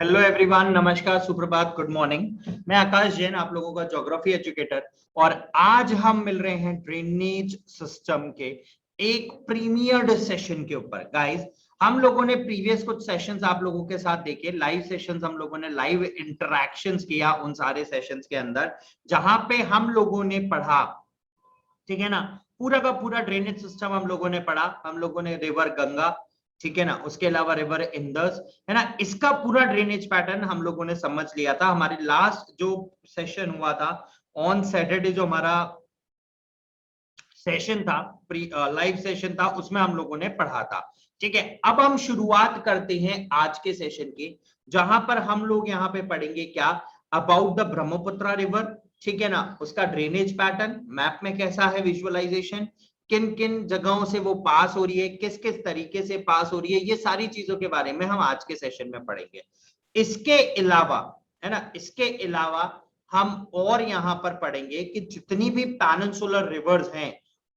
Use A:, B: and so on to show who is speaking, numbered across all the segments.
A: Hello everyone, नमस्कार, सुप्रभात, good morning. मैं आकाश जैन, आप लोगों का ज्योग्राफी एजुकेटर। और आज हम मिल रहे हैं ड्रेनेज सिस्टम के एक प्रीमियर्ड सेशन के ऊपर। गाइस, हम लोगों ने प्रीवियस कुछ सेशंस आप लोगों के साथ देखे, लाइव सेशंस, हम लोगों ने लाइव इंटरैक्शंस किया उन सारे सेशंस के अंदर, जहां पे हम लोगों ने पढ़ा, ठीक है ना, पूरा का पूरा ड्रेनेज सिस्टम हम लोगों ने पढ़ा। हम लोगों ने रिवर गंगा, ठीक है ना, उसके अलावा रिवर इंदस, है ना, इसका पूरा ड्रेनेज पैटर्न हम लोगों ने समझ लिया था। हमारी लास्ट जो सेशन हुआ था ऑन सैटरडे, जो हमारा सेशन था, प्री लाइव सेशन था, उसमें हम लोगों ने पढ़ा था। ठीक है, अब हम शुरुआत करते हैं आज के सेशन की, जहां पर हम लोग यहाँ पे पढ़ेंगे क्या, अबाउट द ब्रह्मपुत्र रिवर, ठीक है ना, उसका ड्रेनेज पैटर्न मैप में कैसा है, विजुअलाइजेशन, किन किन जगहों से वो पास हो रही है, किस किस तरीके से पास हो रही है, ये सारी चीजों के बारे में हम आज के सेशन में पढ़ेंगे। इसके अलावा, है ना, इसके अलावा हम और यहां पर पढ़ेंगे कि जितनी भी पेनिनसुलर रिवर्स हैं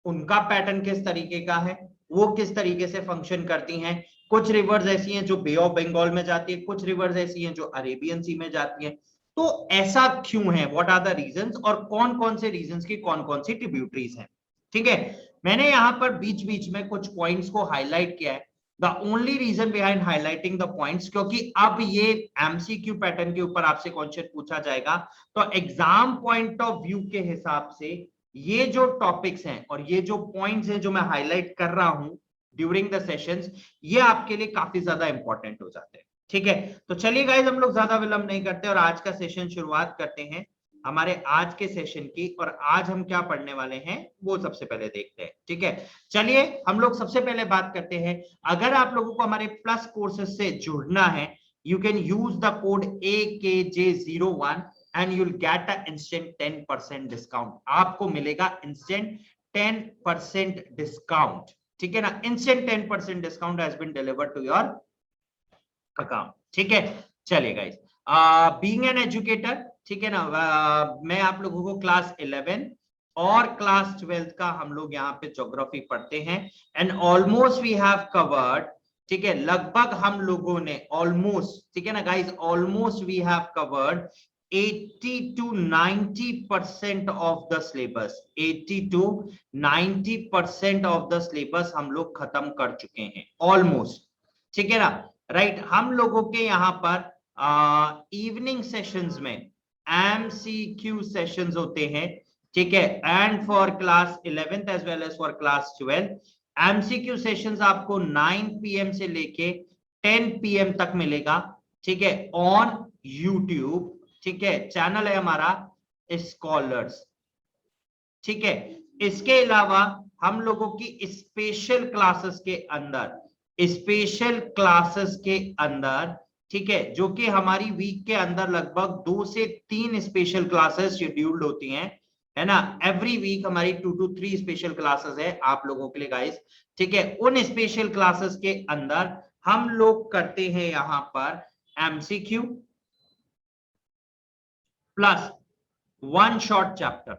A: उनका पैटर्न किस तरीके का है, वो किस तरीके से फंक्शन करती हैं। कुछ रिवर्स ऐसी हैं जो बे ऑफ बंगाल में जाती है, कुछ रिवर्स ऐसी हैं जो अरेबियन सी में जाती हैं। तो ऐसा क्यों है, व्हाट आर द रीजंस, और कौन कौन से रीजंस की कौन कौन सी ट्रिब्यूटरीज हैं। ठीक है, मैंने यहां पर बीच बीच में कुछ पॉइंट्स को हाईलाइट किया है। The only reason behind highlighting the points, क्योंकि अब ये एमसीक्यू पैटर्न के ऊपर आपसे क्वेश्चन पूछा जाएगा, तो एग्जाम पॉइंट ऑफ व्यू के हिसाब से ये जो टॉपिक्स हैं और ये जो पॉइंट्स हैं जो मैं हाईलाइट कर रहा हूं ड्यूरिंग द सेशंस, ये आपके लिए काफी ज्यादा इंपॉर्टेंट हो जाते हैं। ठीक है, तो चलिए गाइज, हम लोग ज्यादा विलंब नहीं करते और आज का सेशन शुरुआत करते हैं हमारे आज के सेशन की। और आज हम क्या पढ़ने वाले हैं वो सबसे पहले देखते हैं। ठीक है, चलिए हम लोग सबसे पहले बात करते हैं। अगर आप लोगों को हमारे प्लस कोर्सेज से जुड़ना है, you can use the code AKJ01 and you'll get a instant 10% discount. आपको मिलेगा इंस्टेंट 10% डिस्काउंट। ठीक है ना, instant 10% discount has been delivered to your account. ठीक है, चलिए गाइस, बीइंग एन एजुकेटर, ठीक है ना, मैं आप लोगों को क्लास 11 और क्लास 12 का हम लोग यहाँ पे ज्योग्राफी पढ़ते हैं, and almost we have covered, ठीक है, लगभग हम लोगों ने ऑलमोस्ट, ठीक है ना guys, almost we have covered 80 to 90% of the syllabus. 80 to 90% of the syllabus हम लोग खत्म कर चुके हैं ऑलमोस्ट। ठीक है ना, राइट। हम लोगों के यहाँ पर इवनिंग सेशंस में एमसीक्यू सेशंस होते हैं। ठीक है, and for class 11th as well as for class 12 MCQ sessions आपको 9 PM से लेके 10 PM तक मिलेगा। ठीक है, ऑन यूट्यूब। ठीक है, चैनल है हमारा स्कॉलर्स। ठीक है, इसके अलावा हम लोगों की स्पेशल क्लासेस के अंदर, स्पेशल क्लासेस के अंदर, ठीक है, जो कि हमारी वीक के अंदर लगभग 2 से 3 स्पेशल क्लासेस शेड्यूल्ड होती हैं, है ना। एवरी वीक हमारी 2 to 3 स्पेशल क्लासेस है आप लोगों के लिए गाइस। ठीक है, उन स्पेशल क्लासेस के अंदर हम लोग करते हैं यहां पर MCQ plus one short chapter,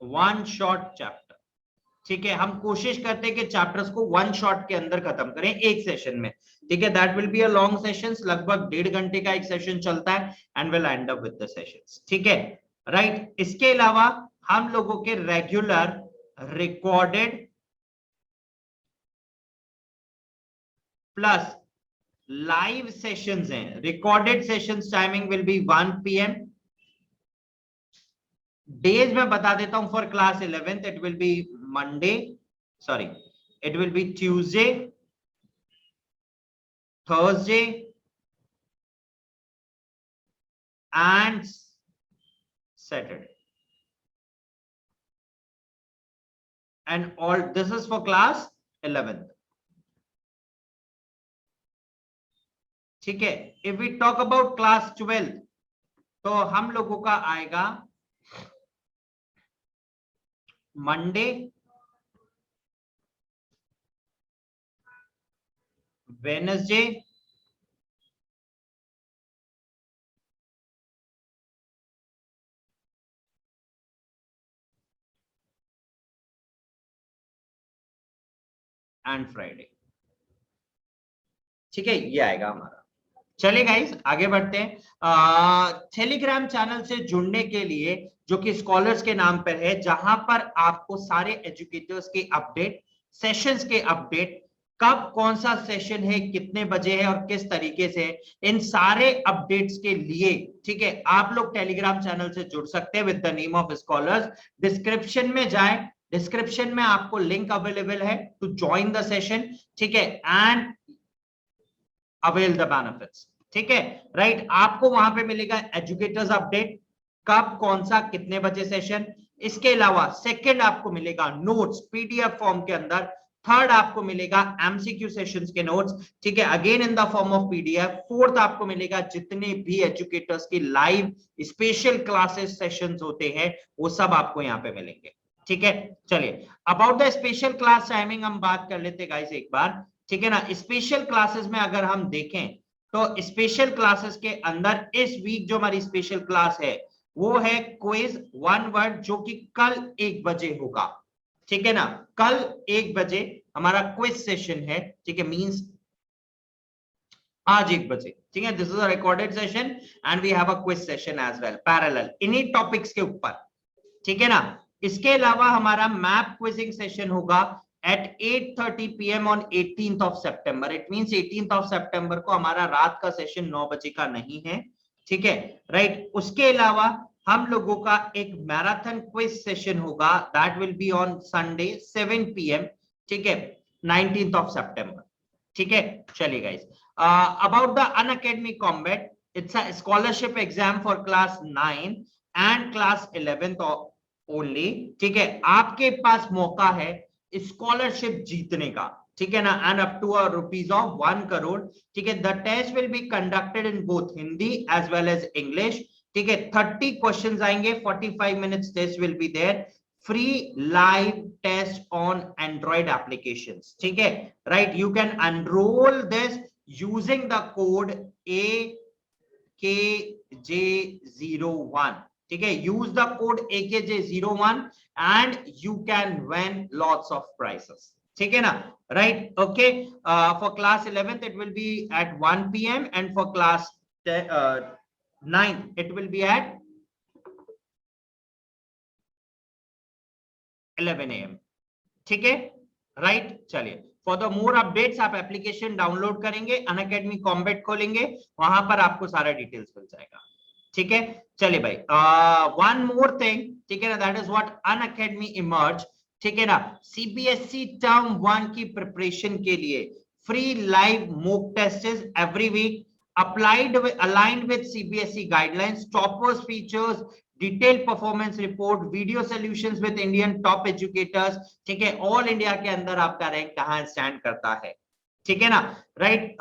A: one short chapter. ठीक है, हम कोशिश करते हैं कि चैप्टर्स को वन शॉट के अंदर खत्म करें एक सेशन में। ठीक है, that will be a long session, लगभग 1.5 घंटे का एक सेशन चलता है, and will end up with the sessions. ठीक है, राइट। इसके अलावा हम लोगों के regular recorded plus live sessions हैं। Recorded sessions timing will be 1 PM। Days में बता देता हूं, for class 11th it will be Monday, sorry, it will be Tuesday, Thursday and Saturday, and all this is for class 11th. ठीक है, if we talk about class 12 तो हम लोगों का आएगा मंडे, वेडनेसडे, एंड फ्राइडे। ठीक है, ये आएगा हमारा। चलिए गाइस आगे बढ़ते हैं। टेलीग्राम चैनल से जुड़ने के लिए जो कि स्कॉलर्स के नाम पर है, जहां पर आपको सारे एजुकेटर्स के अपडेट, सेशंस के अपडेट, कब कौन सा सेशन है, कितने बजे है और किस तरीके से है, इन सारे अपडेट्स के लिए, ठीक है, आप लोग टेलीग्राम चैनल से जुड़ सकते हैं with the name of scholars. Description में जाए, डिस्क्रिप्शन में आपको लिंक अवेलेबल है टू ज्वाइन द सेशन, ठीक है, एंड अवेल द बेनिफिट्स, ठीक है, राइट। आपको वहां पे मिलेगा एजुकेटर्स अपडेट, कब कौन सा कितने बजे सेशन, इसके अलावा सेकंड आपको मिलेगा नोट्स पीडीएफ फॉर्म के अंदर, थर्ड आपको मिलेगा एमसीक्यू सेशंस के नोट्स, ठीक है, again in the form of PDF, fourth आपको मिलेगा जितने भी एजुकेटर्स की लाइव स्पेशल क्लासेस सेशंस होते हैं वो सब आपको यहाँ पे मिलेंगे, ठीक है। चलिए about the special class timing हम बात कर लेते गाइस एक बार, ठीक है ना। स्पेशल क्लासेस में अगर हम देखें तो स्पेशल क्लासेस के अंदर इस वीक जो हमारी स्पेशल क्लास है वो है क्विज वन वर्ड, जो कि कल 1 बजे होगा, ठीक है ना। कल 1 बजे हमारा क्विज सेशन है, ठीक है, मींस आज 1 बजे, ठीक है। This is a recorded session and we have a quiz session as well parallel इन्हीं टॉपिक्स के ऊपर, ठीक है ना। इसके अलावा हमारा मैप क्विजिंग सेशन होगा at 8:30 PM on 18th of September. It means 18th of September को हमारा रात का सेशन 9 बजे का नहीं है, ठीक है, राइट। उसके अलावा हम लोगों का एक मैराथन क्विज सेशन होगा, that will be on Sunday 7 PM, ठीक है, 19th of September, ठीक है। चलिए guys, about the Unacademy combat, it's a scholarship exam for class 9 and class 11th only, ठीक है। आपके पास मौका है स्कॉलरशिप जीतने का, ठीक है ना, and up to rupees of 1 crore, ठीक है। The test will be conducted in both Hindi as well as English, ठीक है। 30 क्वेश्चंस आएंगे, 45 minutes test will be there, free live test on Android applications, ठीक है, right. You can enroll this using the code AKJ01, ठीक है, use the code AKJ01 and you can win lots of prizes, ठीक है ना, right. Okay, for class 11th it will be at 1 PM and for class 9th it will be at 11 AM, ठीक है, right. चलिए for the more updates आप application download करेंगे, Unacademy combat खोलेंगे, वहां पर आपको सारा डिटेल्स मिल जाएगा, ठीक है। चलिए भाई, वन मोर थिंग, ठीक है ना, that is what Unacademy emerge, ठीक है ना। सीबीएसई टर्म 1 की प्रिपरेशन के लिए free live mock test every week, aligned with CBSE guidelines, toppers features, detailed performance report, video solutions with Indian top educators, ठीक है। ऑल इंडिया के अंदर आपका रैंक कहां स्टैंड करता है, ठीक है ना, राइट।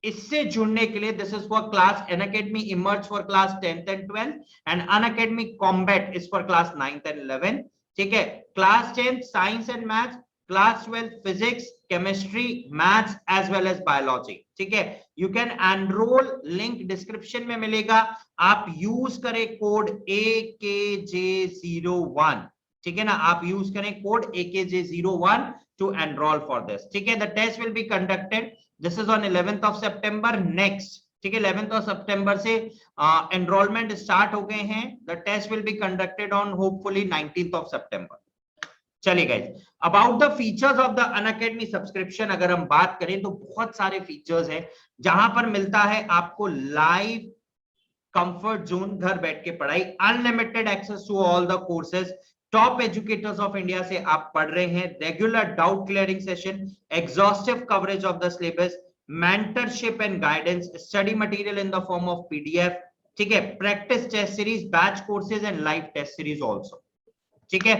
A: इससे जुड़ने के लिए this is for class Unacademy emerge for class 10th and 12th and Unacademy combat is for class 9th and 11th, ठीक है। Class 10th science and maths, class 12th physics, chemistry, maths as well as biology, ठीक है। You can enrol, link description में मिलेगा, आप use करें code AKJ01, ठीक है ना, आप यूज करें code AKJ01 to enrol for this, ठीक है। The test will be conducted, this is on 11th of September next, ठीक है। 11th of September से एनरोलमेंट स्टार्ट हो गए हैं, the test will be conducted on hopefully 19th of September। चलिए guys, about the features of the Unacademy subscription अगर हम बात करें तो बहुत सारे फीचर्स हैं, जहां पर मिलता है आपको लाइव कंफर्ट जोन, घर बैठ के पढ़ाई, unlimited access to all the courses, top educators of India से आप पढ़ रहे हैं, regular doubt clearing session, exhaustive coverage of the syllabus, mentorship and guidance, study material in the form of PDF, ठीक है, practice test series, batch courses and live test series also, ठीक है,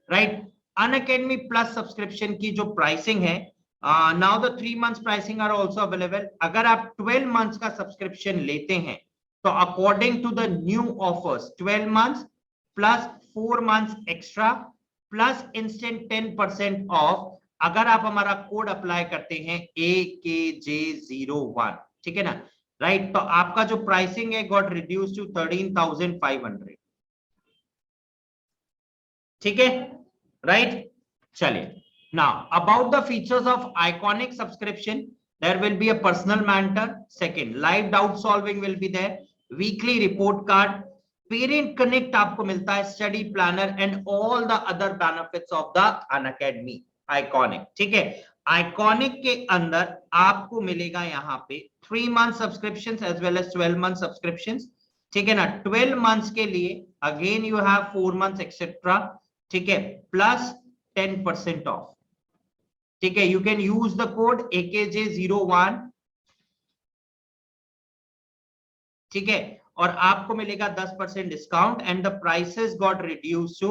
A: right. Unacademy plus subscription की जो pricing है, now the 3 months pricing are also available. अगर आप 12 months का सब्सक्रिप्शन लेते हैं तो according to the new offers 12 months plus 4 months extra plus instant 10% off, अगर आप हमारा कोड अप्लाई करते हैं AKJ01, ठीक है ना, राइट, तो आपका जो प्राइसिंग है गॉट रिड्यूस टू 13,500, ठीक है, राइट। चलिए now about the features of iconic subscription, There will be a personal mentor. Second, live doubt solving will be there. Weekly report card. Parent connect आपको मिलता है, study planner and all the other benefits of the Unacademy. Iconic, ठीक है। Iconic के अंदर आपको मिलेगा यहाँ पे 3 month subscriptions as well as 12 month subscriptions, ठीक है ना। 12 months के लिए again you have 4 months etc, ठीक है, plus 10% off, ठीक है। You can use the code AKJ01, ठीक है, और आपको मिलेगा 10% discount and the prices got reduce to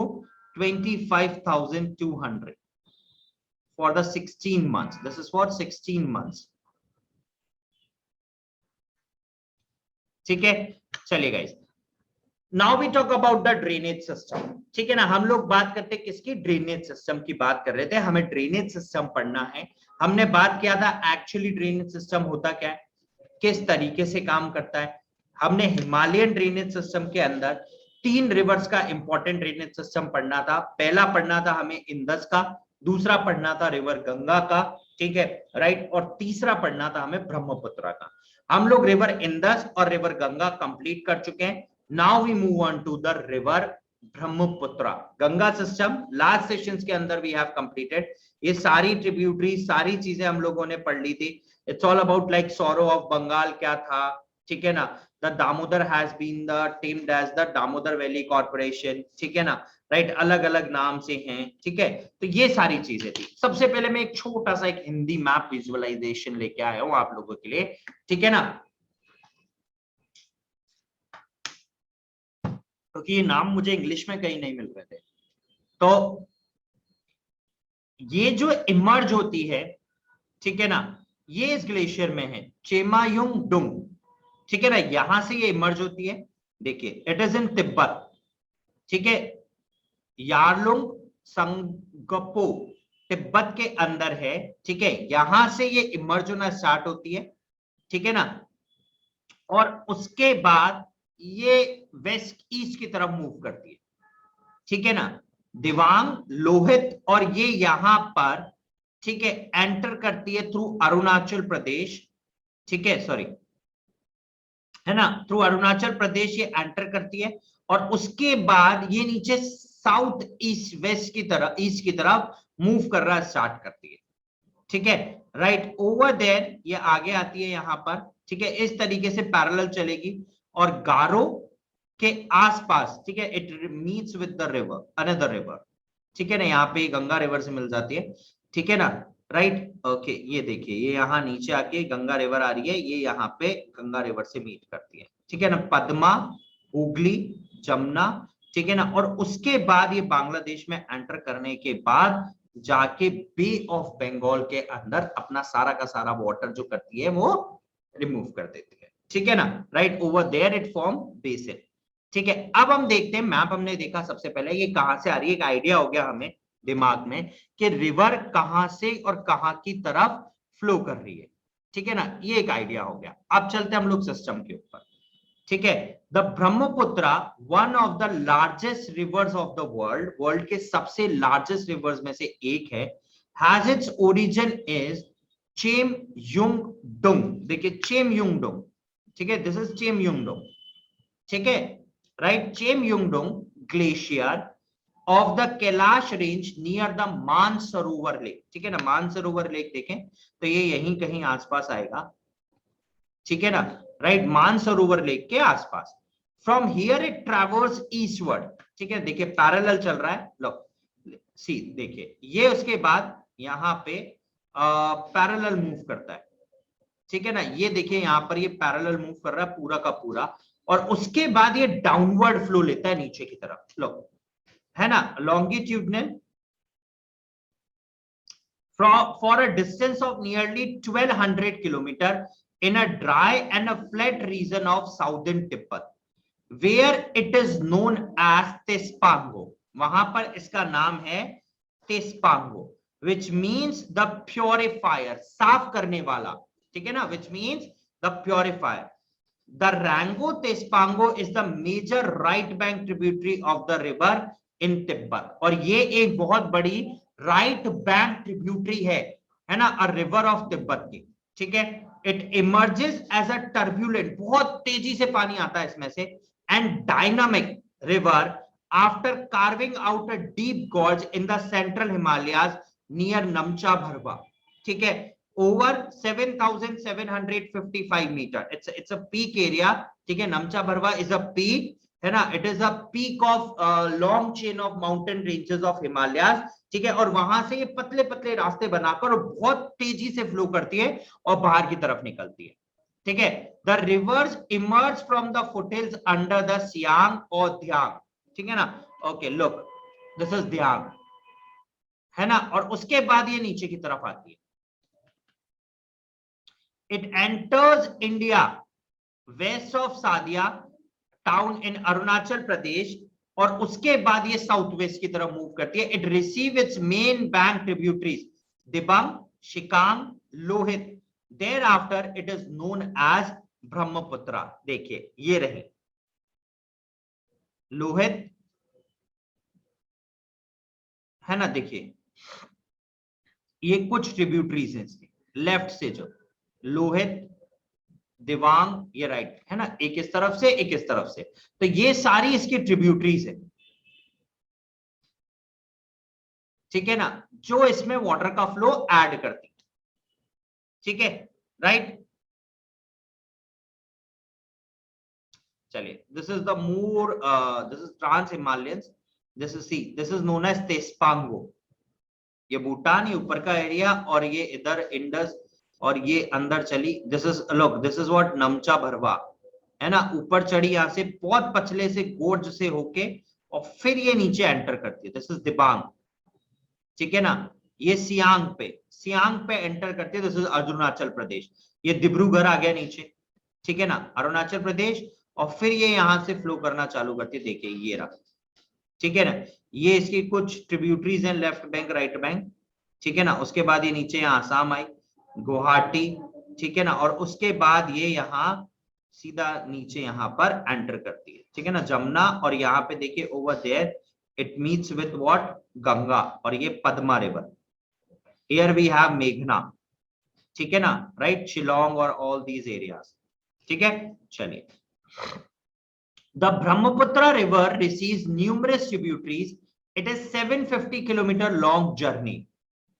A: 25,200 for the 16 months. This is for 16 months, ठीक है। चलिए guys, now we talk about the drainage system, ठीक है ना। हम लोग बात करते हैं किसकी, ड्रेनेज सिस्टम की बात कर रहे थे। हमें ड्रेनेज सिस्टम पढ़ना है। हमने बात किया था एक्चुअली ड्रेनेज सिस्टम होता क्या है, किस तरीके से काम करता है। हमने हिमालयन ड्रेनेज सिस्टम के अंदर 3 रिवर्स का इंपॉर्टेंट ड्रेनेज सिस्टम पढ़ना था। पहला पढ़ना था हमें इंदस का, दूसरा पढ़ना था रिवर गंगा का, ठीक है, राइट, और तीसरा पढ़ना था हमें ब्रह्मपुत्र का। हम लोग रिवर इंदस और रिवर गंगा कंप्लीट कर चुके हैं। Now we move on to the river Brahmaputra. Ganga system last sessions के अंदर वी हैव कंप्लीटेड। ये सारी ट्रिब्यूटरी, सारी चीजें हम लोगों ने पढ़ ली थी। It's all about like sorrow of Bengal क्या था, ठीक है ना। The Damodar has been the termed as the Damodar valley corporation, ठीक है ना, राइट, अलग अलग नाम से हैं, ठीक है। तो ये सारी चीजें थी। सबसे पहले मैं एक छोटा सा एक हिंदी मैप विजुअलाइजेशन लेके आया हूं आप लोगों के लिए, ठीक है ना, क्योंकि ये नाम मुझे इंग्लिश में कहीं नहीं मिल रहे थे। तो ये जो इमर्ज होती है, ठीक है ना, ये इस ग्लेशियर में है, चेमायुंग डुंग, ठीक है ना, यहां से ये इमर्ज होती है। देखिए इट इज इन तिब्बत, ठीक है, यारलुंग संगपो तिब्बत के अंदर है, ठीक है। यहां से ये इमर्ज होना स्टार्ट होती है, ठीक है ना, और उसके बाद ये वेस्ट ईस्ट की तरफ मूव करती है, ठीक है ना, दिवांग, लोहित, और ये यहां पर, ठीक है, एंटर करती है थ्रू अरुणाचल प्रदेश, ठीक है, सॉरी, है ना, थ्रू अरुणाचल प्रदेश ये एंटर करती है, और उसके बाद ये नीचे साउथ ईस्ट वेस्ट की तरफ, ईस्ट की तरफ मूव कर रहा स्टार्ट करती है, ठीक है, राइट। ओवर देयर ये आगे आती है यहां पर, ठीक है, इस तरीके से पैरेलल चलेगी, और गारो के आसपास, ठीक है, it meets with the river, another river, ठीक है ना, यहाँ पे गंगा रिवर से मिल जाती है, ठीक है ना, राइट, ओके। ये देखिए ये यहाँ नीचे आके गंगा रिवर आ रही है, ये यहाँ पे गंगा रिवर से मीट करती है, ठीक है ना, पद्मा, हुगली, जमुना, ठीक है ना, और उसके बाद ये बांग्लादेश में एंटर करने के बाद जाके बे ऑफ बंगाल के अंदर अपना सारा का सारा वाटर जो करती है वो रिमूव कर देती है, ठीक है ना, right. Over there it form basin, ठीक है। अब हम देखते हैं, मैप हमने देखा सबसे पहले ये कहां से आ रही है, एक आइडिया हो गया हमें दिमाग में कि रिवर कहां से और कहां की तरफ फ्लो कर रही है, ठीक है ना, ये एक आइडिया हो गया। अब चलते हैं हम लोग सिस्टम के ऊपर, ठीक है। The Brahmaputra one of the largest rivers of the world, world के सबसे लार्जेस्ट रिवर्स में से एक है, has its origin is Chemayungdung, देखिए चेमयुंगडुंग, ठीक है, दिस इज चेमयुंगडुंग, ठीक है, right, Chemayungdung glacier of the Kailash range near the Mansarovar lake, ठीक है ना, मानसरोवर लेक देखें तो ये यहीं कहीं आसपास आएगा, ठीक है ना, राइट, मानसरोवर लेक के आसपास। From here it traverse eastward, ठीक है, देखिए पैरेलल चल रहा है, लो सी देखिए, ये उसके बाद यहाँ पे पैरेलल मूव करता है, ठीक है ना, ये देखिए यहाँ पर ये पैरेलल मूव कर रहा है पूरा का पूरा, और उसके बाद ये डाउनवर्ड फ्लो लेता है नीचे की तरफ, लो, है ना, longitudinal for a distance of nearly 1200 kilometre in a dry and a flat region of southern Tibet, where it is known as Tespango. वहां पर इसका नाम है Tespango, which means the purifier, साफ करने वाला, ठीक है ना, which means the purifier. The Rango Tespango is the major right bank tributary of the river in Tibet, और ये एक बहुत बड़ी right bank tributary है ना, a river of Tibet की, ठीक है, it emerges as a turbulent, बहुत तेजी से पानी आता है इसमें से, and dynamic river after carving out a deep gorge in the central Himalayas near Namcha Barwa. ठीक है, over 7,755 metre, it's a peak area. ठीक है, Namcha Barwa is a peak, है ना, it is a peak of long chain of mountain ranges of Himalayas. ठीक है, और वहां से ये पतले पतले रास्ते बनाकर और बहुत तेजी से फ्लो करती है और बाहर की तरफ निकलती है। ठीक है, the reverse emerge from the foothills under the Siang और ध्यांग। ठीक है ना, ओके, लुक, दिस इज ध्यांग, है ना, और उसके बाद ये नीचे की तरफ आती है। It enters India west of Sadiya town in Arunachal Pradesh, और उसके बाद ये साउथ वेस्ट की तरफ मूव करती है। It receive its main bank tributaries Dibang, Sikang, Lohit, thereafter it is known as Brahmaputra. देखिए ये रहे लोहित, है ना, देखिए ये कुछ ट्रिब्यूटरीज हैं इसके लेफ्ट से, जो लोहित, दिवांग, ये राइट, है ना, एक इस तरफ से एक इस तरफ से, तो ये सारी इसकी ट्रिब्यूटरीज है। ठीक है ना, जो इसमें वाटर का फ्लो ऐड करती है। ठीक है, राइट, चलिए, this is the more, this is trans Himalayan, this is see, this is known as Tsangpo, ये भूटान, ये ऊपर का एरिया, और ये इधर इंडस, और ये अंदर चली, this is look, this is what Namcha भरवा, है ना, ऊपर चढ़ी यहां से बहुत पछले से गोर्ज से होके, और फिर ये नीचे एंटर करती है, दिस इज दिबांग। ठीक है ना, ये सियांग पे एंटर करती है, दिस इज अरुणाचल प्रदेश, ये डिब्रूगढ़ आ गया नीचे। ठीक है ना, अरुणाचल प्रदेश, और फिर ये यहां से फ्लो करना चालू करती है, देखिए ये रहा। ठीक है ना, ये इसकी कुछ ट्रिब्यूटरीज हैं, लेफ्ट बैंक, राइट बैंक। ठीक है ना, उसके बाद ये नीचे यहाँ आसाम आई, गुवाहाटी। ठीक है ना, और उसके बाद ये यहाँ सीधा नीचे यहाँ पर एंटर करती है। ठीक है ना, जमुना, और यहाँ पे देखिए over there it meets with what, Ganga, और ये Padma river. Here we have मेघना। ठीक है ना, राइट, शिलोंग और ऑल दीज एरियाज। ठीक है, चलिए, the Brahmaputra river receives numerous tributaries. It is 750 km long journey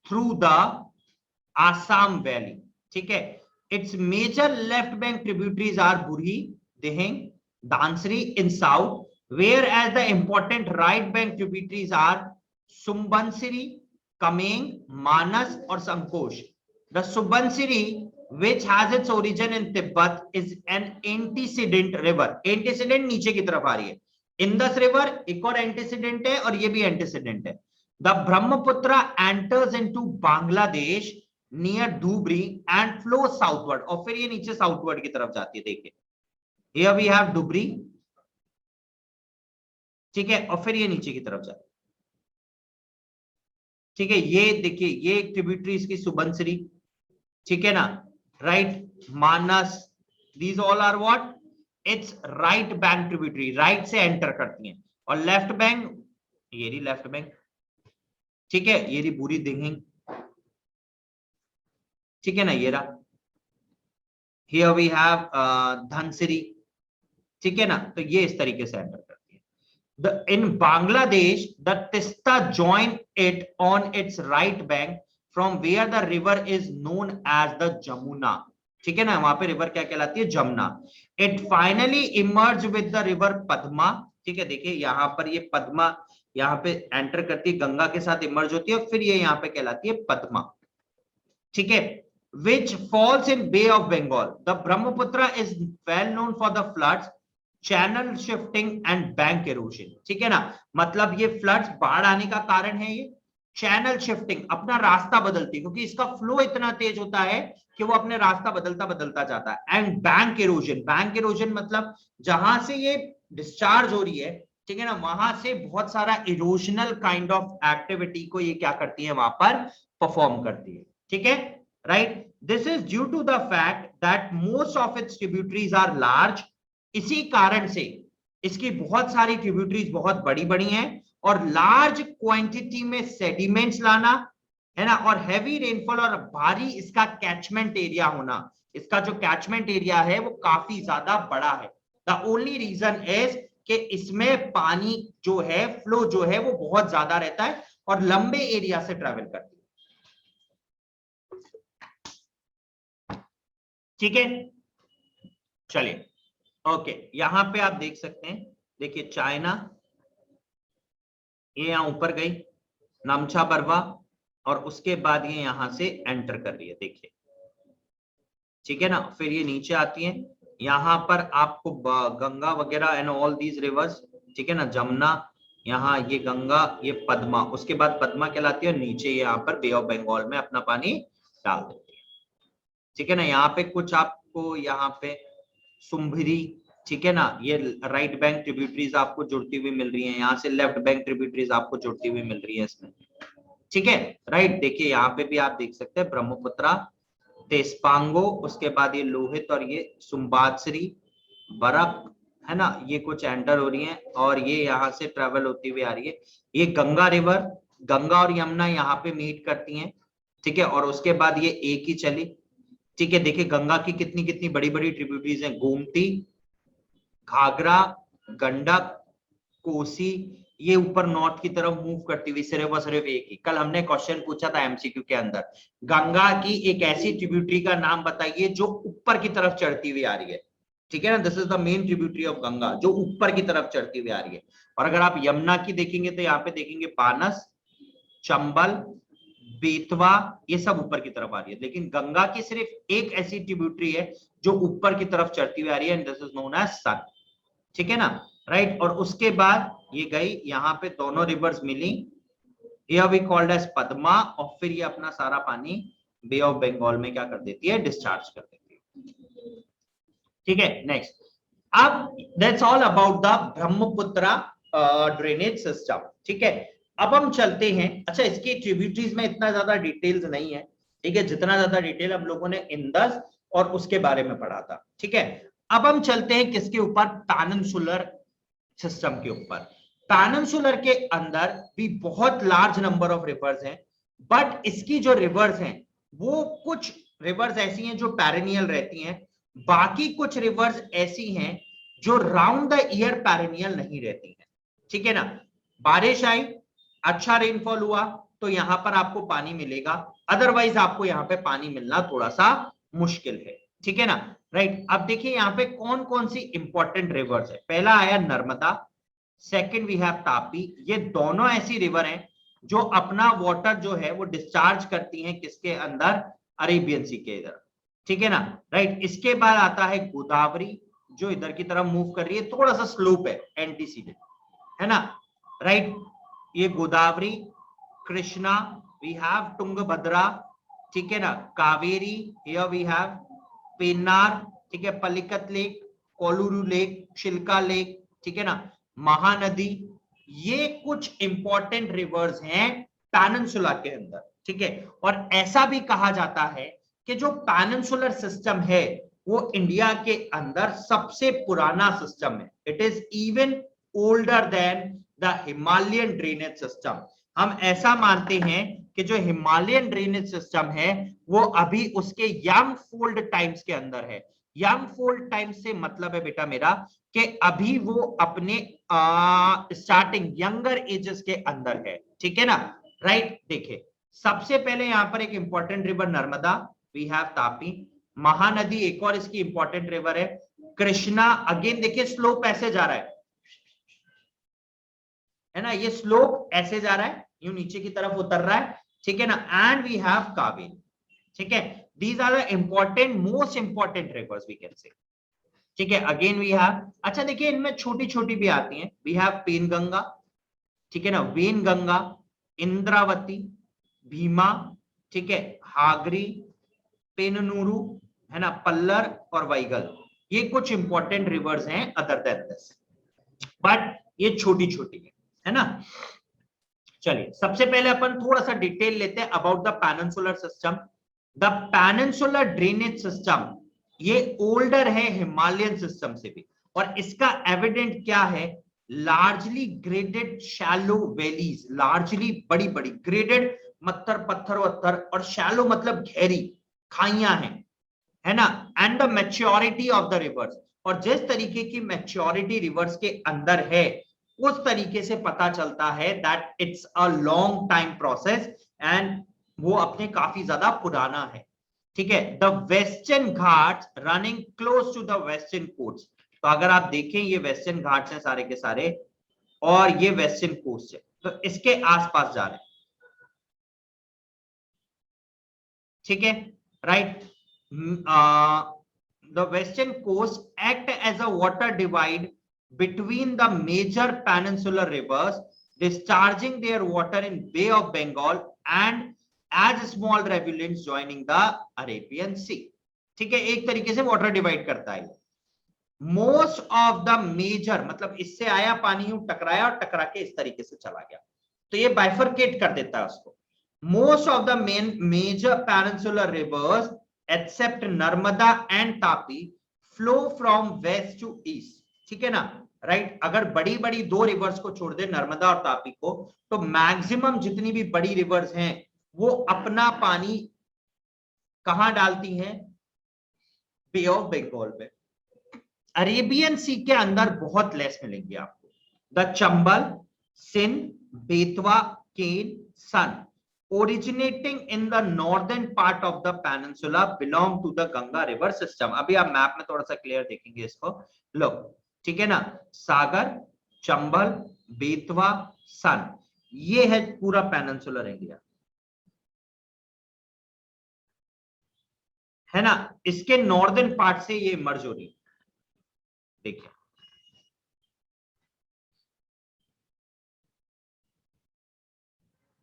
A: through the Assam Valley. ठीक है, its major left bank tributaries are Burhi, Dihing, Dhansri in south, whereas the important right bank tributaries are Sumbansiri, Kameng, Manas और Sankosh. The Subansiri, which has its origin in Tibet, is an antecedent river. Antecedent नीचे की तरफ आ रही है, Indus river एक और antecedent है, और ये भी एंटीसीडेंट है। The Brahmaputra enters into Bangladesh near Dhubri and flow southward, और फिर ये नीचे साउथवर्ड की तरफ जाती है। देखिए हियर वी हैव धुबरी, ठीक है, और फिर ये नीचे की तरफ जाती है। ठीक है, ये देखिए ये एक ट्रिब्यूटरी इसकी सुबनसिरी। ठीक है ना, right, Manas, these all are what, it's right bank tributary, right से एंटर करती हैं, और लेफ्ट बैंक, ये रही लेफ्ट बैंक। ठीक है, ये रही बुरी दिहिंग। ठीक है ना, ये रहा, हियर वी हैव धनसिरी। ठीक है ना, तो ये इस तरीके से एंटर करती है। in Bangladesh, the Tista join it on its right bank, from where the river is known as the Jamuna. ठीक है ना, वहां पे रिवर क्या कहलाती है, Jamuna. It finally emerge with the river Padma. ठीक है, देखिए यहाँ पर ये पद्मा यहाँ पे एंटर करती है, गंगा के साथ इमर्ज होती है, फिर ये यहाँ पे कहलाती है पद्मा। ठीक है, which falls in Bay of Bengal. The Brahmaputra is well known for the floods, channel shifting and bank erosion. ठीक है ना, मतलब ये फ्लड्स, बाढ़ आने का कारण है ये चैनल शिफ्टिंग, अपना रास्ता बदलती, क्योंकि इसका फ्लो इतना तेज होता है कि वो अपने रास्ता बदलता बदलता जाता है। And bank erosion, bank erosion मतलब जहां से ये डिस्चार्ज हो रही है, ठीक है ना, वहां से बहुत सारा इरोजनल काइंड ऑफ एक्टिविटी को ये क्या करती है, वहां पर परफॉर्म करती है। ठीक है, right, this is due to the fact that most of its tributaries are large. इसी कारण से इसकी बहुत सारी ट्रिब्यूटरीज बहुत बड़ी बड़ी हैं, और लार्ज क्वांटिटी में सेडिमेंट्स लाना, है ना, और हैवी रेनफॉल और भारी इसका कैचमेंट एरिया होना, इसका जो कैचमेंट एरिया है वो काफी ज्यादा बड़ा है। द ओनली रीजन इज कि इसमें पानी जो है, फ्लो जो है वो बहुत ज्यादा रहता है और लंबे एरिया से ट्रेवल करती है। ठीक है, चलिए ओके, यहां पे आप देख सकते हैं, देखिए चाइना, ये यहां ऊपर गई नामचा बरवा, और उसके बाद ये यहां से एंटर कर रही है, देखिए, ठीक है ना। फिर ये नीचे आती है, यहाँ पर आपको गंगा वगैरह एंड ऑल दीज रिवर्स, ठीक है ना, जमुना, यहाँ ये गंगा, ये पद्मा, उसके बाद पद्मा कहलाती है, और नीचे यहाँ पर बे ऑफ बंगाल में अपना पानी डाल देती है, ठीक है ना। यहाँ पे कुछ आपको यहाँ पे सुंभरी, ठीक है ना, ये राइट बैंक ट्रिब्यूटरीज आपको जुड़ती हुई मिल रही है, यहाँ से लेफ्ट बैंक ट्रिब्यूटरीज आपको जुड़ती हुई मिल रही है इसमें, ठीक है, राइट। देखिए यहाँ पे भी आप देख सकते हैं ब्रह्मपुत्रा, तेस्पांगो, उसके बाद ये लोहित और ये सुम्बात्सरी, बरक, है ना, ये कुछ एंटर हो रही है और ये यहाँ से ट्रेवल होती हुई आ रही है। ये गंगा रिवर, गंगा और यमुना यहाँ पे मीट करती हैं, ठीक है, और उसके बाद ये एक ही चली, ठीक है। देखिए गंगा की कितनी कितनी बड़ी बड़ी ट्रिब्यूटरीज हैं, गोमती, घाघरा, गंडक, कोसी, ये ऊपर नॉर्थ की तरफ मूव करती हुई सिर्फ एक ही। कल हमने क्वेश्चन पूछा था एमसीक्यू के अंदर, गंगा की एक ऐसी ट्रिब्यूटरी का नाम बताइए जो ऊपर की तरफ चढ़ती हुई आ रही है, ठीक है ना, this is the main tributary of Ganga जो ऊपर की तरफ चढ़ती हुई आ रही है। और अगर आप यमुना की देखेंगे तो यहाँ पे देखेंगे बानस, चंबल, बेतवा, ये सब ऊपर की तरफ आ रही है, लेकिन गंगा की सिर्फ एक ऐसी ट्रिब्यूटरी है जो ऊपर की तरफ चढ़ती हुई आ रही है, and this is known as Son, ठीक है ना, राइट। और उसके बाद ये गई, यहाँ पे दोनों रिवर्स मिली, ये वी कॉल्ड एज पद्मा, और फिर ये अपना सारा पानी बे ऑफ बंगाल में क्या कर देती है, डिस्चार्ज कर देती है, ठीक है। नेक्स्ट, अब that's all about the Brahmaputra drainage system, ठीक है। अब हम चलते हैं, अच्छा इसकी ट्रिब्यूटरीज में इतना ज्यादा डिटेल्स नहीं है, ठीक है, जितना ज्यादा डिटेल हम लोगों ने इंदस और उसके बारे में पढ़ा था, ठीक है। अब हम चलते हैं किसके ऊपर, पेनिनसुलर सिस्टम के ऊपर। पेनिनसुलर के अंदर भी बहुत लार्ज नंबर ऑफ रिवर्स हैं, बट इसकी जो रिवर्स हैं वो कुछ रिवर्स ऐसी हैं जो पेरिनियल रहती हैं, बाकी कुछ रिवर्स ऐसी हैं जो राउंड द ईयर पेरिनियल नहीं रहती हैं, ठीक है ना। बारिश आई, अच्छा रेनफॉल हुआ तो यहां पर आपको पानी मिलेगा, अदरवाइज आपको यहाँ पे पानी मिलना थोड़ा सा मुश्किल है, ठीक है ना, राइट। अब देखिए यहाँ पे कौन कौन सी इंपॉर्टेंट रिवर्स है। पहला आया Narmada, second we have Tapi, ये दोनों ऐसी रिवर हैं जो अपना वाटर जो है वो डिस्चार्ज करती हैं किसके अंदर, अरेबियन सी के इधर, ठीक है ना, राइट। इसके बाद आता है गोदावरी जो इधर की तरफ मूव कर रही है, थोड़ा सा स्लोप है एंटीसीडेंट, है ना, राइट। ये गोदावरी, कृष्णा, वी हैव तुंगभद्रा, ठीक है ना, Kaveri, here we have Pennar, ठीक है, Pulicat lake, Kolleru lake, Chilika lake, ठीक है ना, महानदी, ये कुछ इंपॉर्टेंट रिवर्स हैं पेनिनसुला के अंदर, ठीक है। और ऐसा भी कहा जाता है कि जो पेनिनसुलर सिस्टम है वो इंडिया के अंदर सबसे पुराना सिस्टम है, it is even older than the Himalayan drainage system. हम ऐसा मानते हैं कि जो हिमालयन ड्रेनेज सिस्टम है वो अभी उसके यंग फोल्ड टाइम्स के अंदर है। यंग फोल्ड टाइम्स से मतलब है बेटा मेरा कि अभी वो अपने स्टार्टिंग यंगर एजेस के अंदर है, ठीक है ना, राइट। देखिए सबसे पहले यहां पर एक important river Narmada, we have Tapi, Mahanadi एक और इसकी इंपॉर्टेंट रिवर है, कृष्णा, अगेन देखिए स्लोप ऐसे जा रहा है ना, ये स्लोप ऐसे जा रहा है, यूं नीचे की तरफ उतर रहा है, ठीक है ना, एंड वी हैव कावेरी, ठीक है। These are the important most important rivers we can say, ठीक है। अगेन वी हैव, अच्छा देखिए इनमें छोटी छोटी भी आती हैं, वी हैव पेनगंगा, ठीक है ना, वेनगंगा, इंद्रावती, भीमा, ठीक है, हागरी, पेननूरू, है ना, पल्लर और वैगल, ये कुछ इंपॉर्टेंट रिवर्स हैं अदर देन दिस, बट ये छोटी छोटी है ना। चलिए सबसे पहले अपन थोड़ा सा डिटेल लेते हैं about the peninsular system. The peninsular drainage system ये ओल्डर है हिमालयन सिस्टम से भी, और इसका एविडेंट क्या है, largely graded shallow valleys, largely बड़ी बड़ी ग्रेडेड मत्थर पत्थर वत्थर, और शैलो मतलब गहरी खाइयां हैं, है ना। And the maturity of the reverse, और जिस तरीके की मैच्योरिटी रिवर्स के अंदर है उस तरीके से पता चलता है that it's a long time process and वो अपने काफी ज्यादा पुराना है। ठीक है, the western Ghats running close to the western coast, तो अगर आप देखें ये वेस्टर्न घाट्स हैं सारे के सारे और ये वेस्टर्न कोस्ट है, तो इसके आसपास जा रहे हैं। ठीक है, right. The western coast act as a water divide between the major peninsular rivers, discharging their water in Bay of Bengal and as small rivulets joining the Arabian Sea. ठीक है, एक तरीके से वाटर डिवाइड करता है। Most of the major मतलब इससे आया पानी यूं टकराया और टकरा के इस तरीके से चला गया, तो ये बाइफरकेट कर देता है उसको। Most of the main major peninsular rivers except Narmada and Tapi flow from west to east. ठीक है ना, राइट। अगर बड़ी बड़ी दो रिवर्स को छोड़ दे, नर्मदा और तापी को, तो मैक्सिमम जितनी भी बड़ी रिवर्स हैं वो अपना पानी कहां डालती हैं? बे ऑफ बंगाल में। अरेबियन सी के अंदर बहुत लेस मिलेंगी आपको। The Chambal, Sind, Betwa, Ken, Son originating in the northern part of the peninsula belong to the Ganga river system। अभी आप मैप में थोड़ा सा क्लियर देखेंगे इसको, लो ठीक है ना, सागर, चंबल, बेतवा, सन, ये है पूरा पेनिनसुलर इंडिया, है ना। इसके नॉर्दर्न पार्ट से ये मर्ज हो रही, देखिए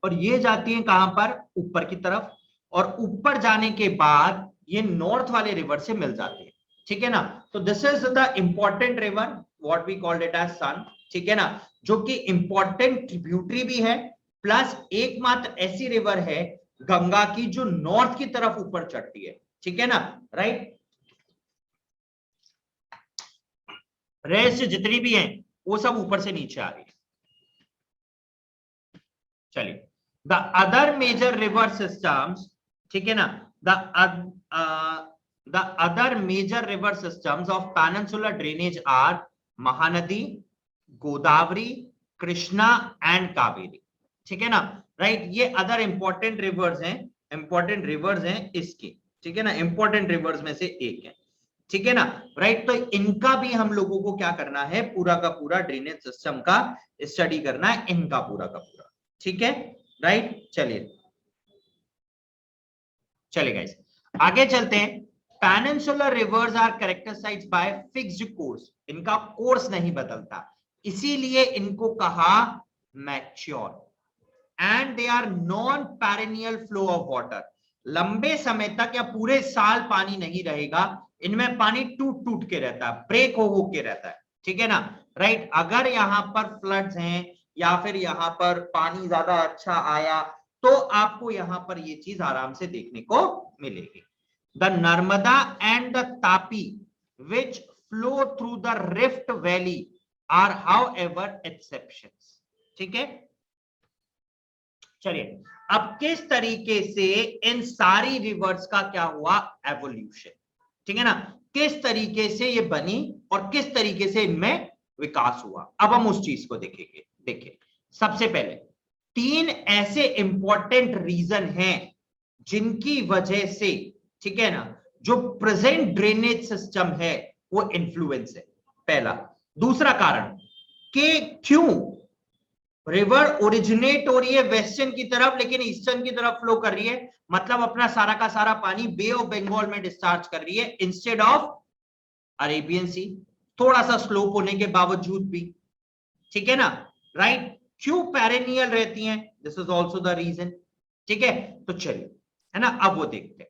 A: और ये जाती है कहां पर? ऊपर की तरफ, और ऊपर जाने के बाद ये नॉर्थ वाले रिवर से मिल जाती है। ठीक है ना, तो this is the important river what we called it as Son. ठीक है ना, जो कि इंपॉर्टेंट ट्रिब्यूटरी भी है, प्लस एकमात्र ऐसी रिवर है गंगा की जो नॉर्थ की तरफ ऊपर चढ़ती है। ठीक है ना, राइट। रेस्ट जितनी भी हैं वो सब ऊपर से नीचे आ रही है। चलिए, the other major river systems, ठीक है ना, the other major river systems of peninsular drainage are Mahanadi, Godavari, Krishna and Kaveri. ठीक है ना, राइट। ये अदर इंपॉर्टेंट रिवर्स हैं, इंपॉर्टेंट रिवर्स हैं इसके। ठीक है ना, इंपॉर्टेंट रिवर्स में से एक है। ठीक है ना, राइट। तो इनका भी हम लोगों को क्या करना है? पूरा का पूरा ड्रेनेज सिस्टम का स्टडी करना है, इनका पूरा का पूरा। ठीक है, राइट। चलिए चलिए गाइस, आगे चलते हैं। Peninsular rivers are characterised by fixed course, इनका कोर्स नहीं बदलता, इसीलिए इनको कहा mature. And they are non perennial flow of water, लंबे समय तक या पूरे साल पानी नहीं रहेगा, इनमें पानी टूट टूट के रहता है, ब्रेक हो के रहता है। ठीक है ना, राइट। अगर यहां पर फ्लड्स हैं या फिर यहां पर पानी ज्यादा अच्छा आया तो आपको यहां पर ये चीज आराम से देखने को मिलेगी। The Narmada and the Tapi which flow through the rift valley are however exceptions. ठीक है, चलिए अब किस तरीके से इन सारी रिवर्स का क्या हुआ? एवोल्यूशन। ठीक है ना, किस तरीके से ये बनी और किस तरीके से इनमें विकास हुआ, अब हम उस चीज को देखेंगे। देखिए, सबसे पहले 3 ऐसे इंपॉर्टेंट रीजन हैं जिनकी वजह से, ठीक है ना, जो प्रेजेंट ड्रेनेज सिस्टम है वो इन्फ्लुएंस है। पहला, दूसरा कारण कि क्यों रिवर ओरिजिनेट हो रही है वेस्टर्न की तरफ लेकिन ईस्टर्न की तरफ फ्लो कर रही है, मतलब अपना सारा का सारा पानी बे ऑफ बंगाल में डिस्चार्ज कर रही है इंस्टेड ऑफ अरेबियन सी, थोड़ा सा स्लोप होने के बावजूद भी। ठीक है ना, राइट। क्यों पेरेनियल रहती हैं? This is also the reason. ठीक है, तो चलिए, है ना, अब वो देखते हैं।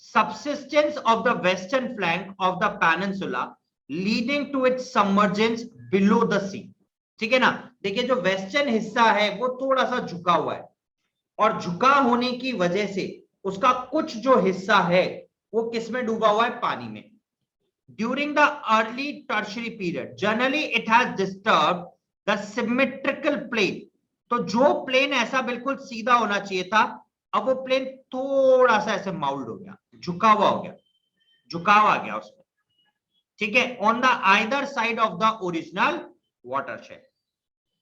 A: Subsistence of the western flank of the peninsula leading to its submergence below the sea. ठीक है ना, देखिए जो वेस्टर्न हिस्सा है वो थोड़ा सा झुका हुआ है, और झुका होने की वजह से उसका कुछ जो हिस्सा है वो किसमें डूबा हुआ है? पानी में। During the early tertiary period generally it has disturbed the symmetrical plate तो जो प्लेन ऐसा बिल्कुल सीधा होना चाहिए था, अब वो प्लेन थोड़ा सा ऐसे माउल्ड हो गया, झुका हुआ हो गया, झुकाव आ गया उसमें, ठीक है, on the either side of the original watershed.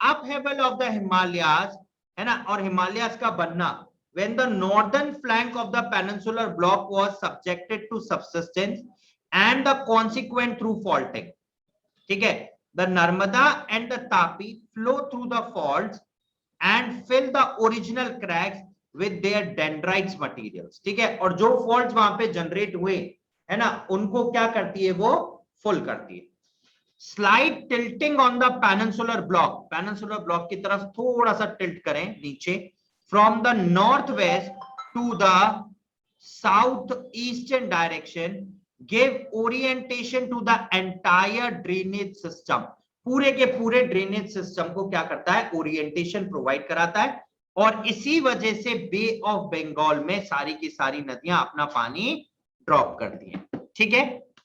A: Upheaval of the Himalayas, है ना, और हिमालयाज का बनना, when the northern flank of the peninsular block was subjected to subsidence and the consequent through faulting, ठीक है, the Narmada and the Tapi flow through the faults and fill the original cracks with their dendrites materials, ठीक है, और जो faults वहां पे generate हुए, है ना, उनको क्या करती है, वो फुल करती है। Slide tilting on the peninsular block, peninsular block की तरफ थोड़ा सा टिल्ट करें नीचे, from the north west to the south eastern direction, give orientation to the entire drainage system, पूरे के पूरे ड्रेनेज सिस्टम को क्या करता है, ओरिएंटेशन प्रोवाइड कराता है, और इसी वजह से बे ऑफ बंगाल में सारी की सारी नदियां अपना पानी ड्रॉप करती हैं, ठीक है,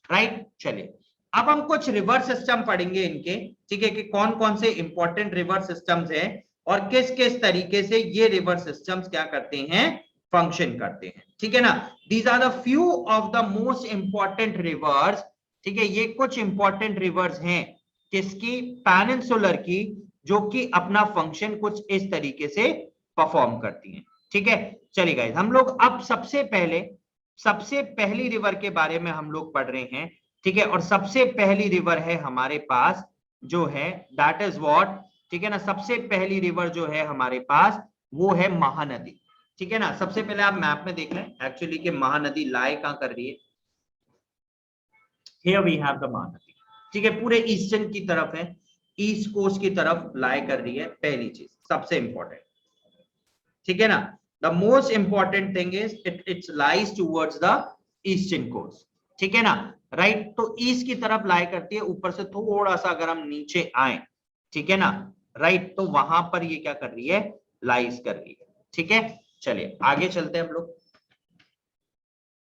A: राइट। चलिए अब हम कुछ रिवर सिस्टम पढ़ेंगे इनके, ठीक है, कि कौन कौन से इंपॉर्टेंट रिवर सिस्टम्स हैं और किस किस तरीके से ये रिवर सिस्टम्स क्या करते हैं, फंक्शन करते हैं, ठीक है ना। These are the few of the most important rivers, ठीक है, ये कुछ इंपॉर्टेंट रिवर्स हैं किसकी, पेनिनसुलर की, जो कि अपना फंक्शन कुछ इस तरीके से परफॉर्म करती हैं, ठीक है। चलिए गाइस, हम लोग अब सबसे पहली रिवर के बारे में हम लोग पढ़ रहे हैं, ठीक है, और सबसे पहली रिवर है हमारे पास जो है, दैट इज व्हाट, ठीक है ना, सबसे पहली रिवर जो है हमारे पास वो है महानदी, ठीक है ना। सबसे पहले आप मैप में देख लें एक्चुअली कि महानदी लाई कहां कर रही है, here we have the Mahanadi, ठीक है, पूरे ईस्टर्न की तरफ है, ईस्ट कोस्ट की तरफ लाई कर रही है, पहली चीज सबसे इंपॉर्टेंट, ठीक है ना। The most important thing is it's lies towards the eastern coast, ठीक है ना, राइट। तो ईस्ट की तरफ लाई करती है, ऊपर से थोड़ा सा अगर हम नीचे आए, ठीक है ना, राइट, तो वहां पर ये क्या कर रही है, लाइज कर रही है, ठीक है। चलिए आगे चलते हैं हम लोग,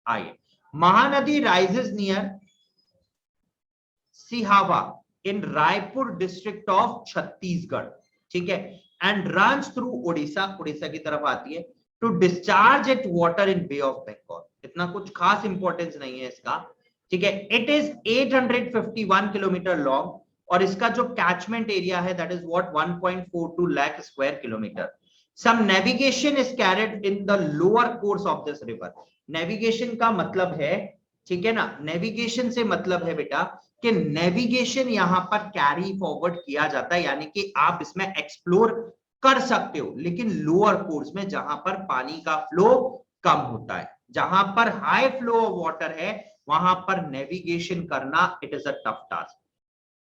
A: आइए। Mahanadi rises near Sihawa in Raipur district of Chhattisgarh, ठीक है, and runs through Orissa, Orissa की तरफ आती है, to discharge it water in bay of Bengal. इतना कुछ खास इंपॉर्टेंस नहीं है इसका, ठीक है। इट इज 851 किलोमीटर लॉन्ग, और इसका जो कैचमेंट एरिया है that is what 1.42 lakh square kilometre. Some navigation is carried in the lower course of this river. Navigation का मतलब है, ठीक है ना, नेविगेशन से मतलब है बेटा कि नेविगेशन यहां पर कैरी फॉरवर्ड किया जाता है, यानी कि आप इसमें एक्सप्लोर कर सकते हो, लेकिन लोअर कोर्स में जहां पर पानी का फ्लो कम होता है, जहां पर हाई फ्लो ऑफ वाटर है वहां पर नेविगेशन करना it is a tough task.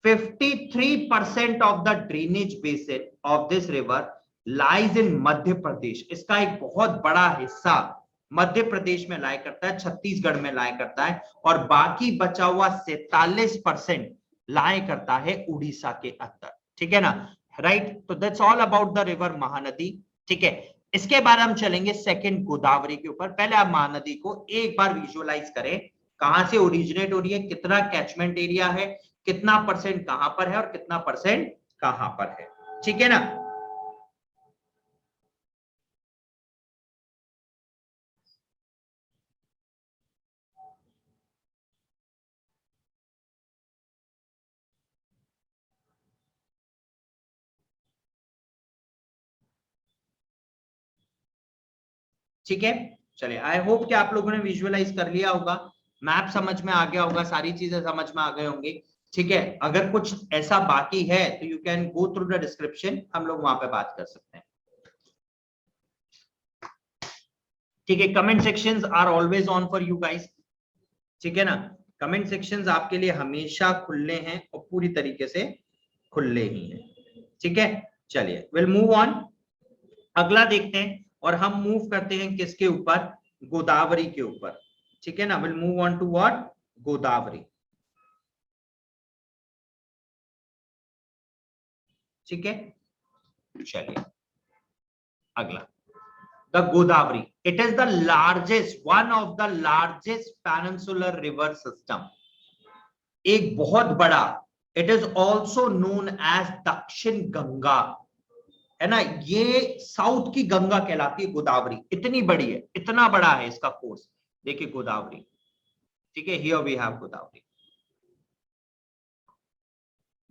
A: 53% of the drainage basin of this river lies in Madhya Pradesh. इसका एक बहुत बड़ा हिस्सा मध्य प्रदेश में लाई करता है, छत्तीसगढ़ में लाई करता है, और बाकी बचा हुआ 47% लाई करता है उड़ीसा के अंदर, ठीक है ना, राइट। तो that's all about the river Mahanadi, ठीक है। इसके बाद हम चलेंगे सेकंड गोदावरी के ऊपर। पहले आप महानदी को एक बार विजुअलाइज करें, कहां से ओरिजिनेट हो रही है, कितना कैचमेंट एरिया है, कितना परसेंट कहां पर है और कितना परसेंट कहां पर है, ठीक है ना। ठीक है, चलिए आई होप कि आप लोगों ने विजुअलाइज कर लिया होगा, मैप समझ में आ गया होगा, सारी चीजें समझ में आ गए होंगे, ठीक है। अगर कुछ ऐसा बाकी है तो you can go through the description, हम लोग वहां पे बात कर सकते हैं, ठीक है। Comment sections are always on for you guys, ठीक है ना, कमेंट सेक्शंस आपके लिए हमेशा खुले हैं और पूरी तरीके से खुले ही हैं, ठीक है। चलिए विल मूव ऑन, अगला देखते हैं, और हम मूव करते हैं किसके ऊपर, गोदावरी के ऊपर, ठीक है ना। Will move on to what, Godavari, ठीक है। चलिए अगला, the Godavari, it is the largest, one of the largest peninsular river system, एक बहुत बड़ा, it is also known as Dakshin Ganga, है ना, ये साउथ की गंगा कहलाती है गोदावरी, इतनी बड़ी है, इतना बड़ा है इसका कोर्स। देखिए गोदावरी, ठीक है, हियर वी हैव गोदावरी,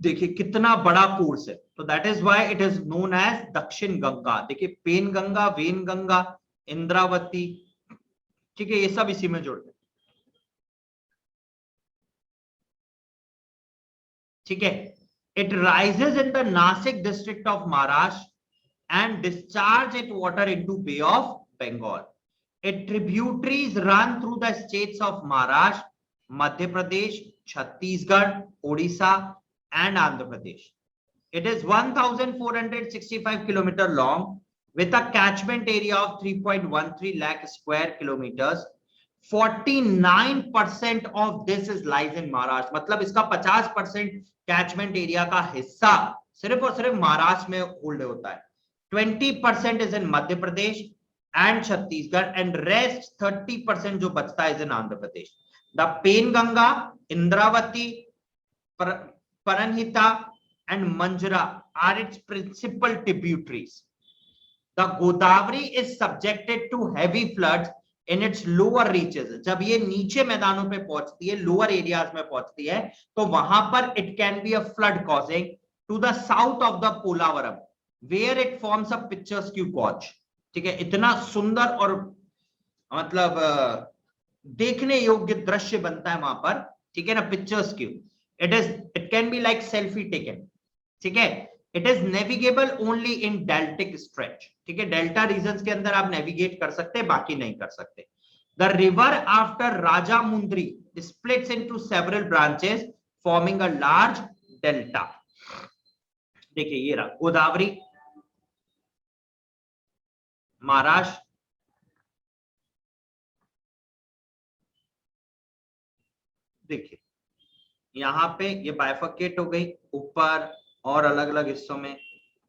A: देखिए कितना बड़ा कोर्स है। तो that is why it is known as Dakshin Ganga. देखिए पेन गंगा, वेन गंगा, इंद्रावती, ठीक है, ये सब इसी में जुड़ते हैं, ठीक है। It rises in the Nashik district of Maharashtra and discharge it water into bay of Bengal. It tributaries run through the states of Maharashtra, Madhya Pradesh, Chhattisgarh, Odisha and Andhra Pradesh. It is 1,465 kilometer long with a catchment area of 3.13 lakh square kilometers. 49% of this is lies in Maharashtra. मतलब इसका 50% catchment area का हिस्सा सिर्फ और सिर्फ महाराष्ट्र में hold होता है। 20% is in Madhya Pradesh and Chhattisgarh, and rest 30% जो बचता है is in Andhra Pradesh. The Penganga, Indravati, परनहिता and Manjara are its principal tributaries. The Godavari is subjected to heavy floods in its lower reaches. जब ये नीचे मैदानों पे पहुंचती है, lower areas में पहुंचती है, तो वहां पर it can be a flood causing to the south of the Polavaram, where it forms a picturesque gorge. ठीक है, इतना सुंदर और मतलब देखने योग्य दृश्य बनता है वहां पर, ठीक है ना, picturesque. It can be like selfie taken, ठीक है। It is navigable only in deltaic stretch, ठीक है, डेल्टा रीजन के अंदर आप नेविगेट कर सकते हैं, बाकी नहीं कर सकते। The river after Rajahmundry splits into several branches forming a large delta। देखिए ये रहा गोदावरी, महाराष्ट्र, देखिए यहां पे ये बाइफर्केट हो गई, ऊपर और अलग अलग हिस्सों में,